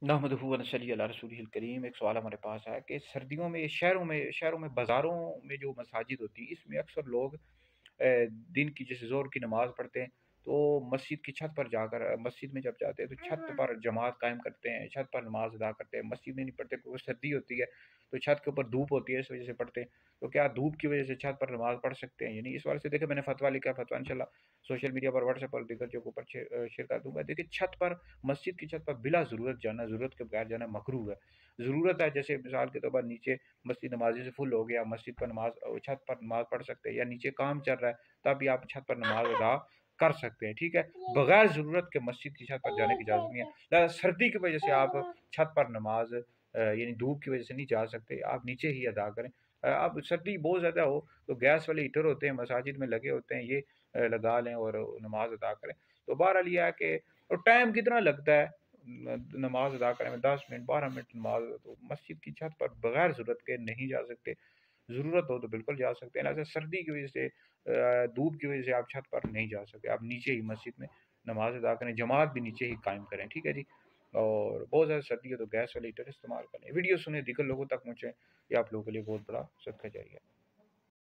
नहमदुहु व नसल्ली अला रसूलिहिल करीम। एक सवाल हमारे पास है कि सर्दियों में शहरों में बाज़ारों में जो मसाजिद होती है, इसमें अक्सर लोग दिन की जैसे ज़ोहर की नमाज़ पढ़ते हैं, तो मस्जिद की छत पर जाकर मस्जिद में जब जाते हैं तो छत पर जमात कायम करते हैं, छत पर नमाज़ अदा करते हैं। मस्जिद में नहीं पढ़ते क्योंकि सर्दी होती है, तो छत के ऊपर धूप होती है, इस वजह से पढ़ते हैं। तो क्या धूप की वजह से छत पर नमाज़ पढ़ सकते हैं? यानी इस वाले से देखिए मैंने फ़तवा लिखा है, फ़तवा इंशाल्लाह सोशल मीडिया पर, व्हाट्सएप पर, दीगर जगहों पर शेयर कर दूँगा। देखिए छत पर, मस्जिद की छत पर बिला ज़रूरत जाना, ज़रूरत के बगैर जाना मकरूह है। ज़रूरत है जैसे मिसाल के तौर पर नीचे मस्जिद नमाज़ी से फुल हो गया, मस्जिद पर छत पर नमाज़ पढ़ सकते हैं, या नीचे काम चल रहा है तभी आप छत पर नमाज अदा कर सकते हैं, ठीक है। बगैर ज़रूरत के मस्जिद की छत पर जाने की इजाज़त नहीं है। लिहाजा सर्दी की वजह से आप छत पर नमाज यानी धूप की वजह से नहीं जा सकते, आप नीचे ही अदा करें। अब सर्दी बहुत ज़्यादा हो तो गैस वाले हीटर होते हैं मसाजिद में लगे होते हैं, ये लगा लें और नमाज अदा करें। तो बहरहाल ये है कि और टाइम कितना लगता है नमाज अदा करने में, 10 मिनट 12 मिनट नमाज, तो मस्जिद की छत पर बगैर ज़रूरत के नहीं जा सकते। ज़रूरत हो तो बिल्कुल जा सकते हैं। लिहाजा सर्दी की वजह से धूप की वजह से आप छत पर नहीं जा सकते, आप नीचे ही मस्जिद में नमाज अदा करें, जमात भी नीचे ही कायम करें, ठीक है जी। और बहुत ज़्यादा सर्दी है तो गैस वाले हीटर इस्तेमाल करें। वीडियो सुने, दीगर लोगों तक पहुँचे, ये आप लोगों के लिए बहुत बड़ा सदका जारिया है।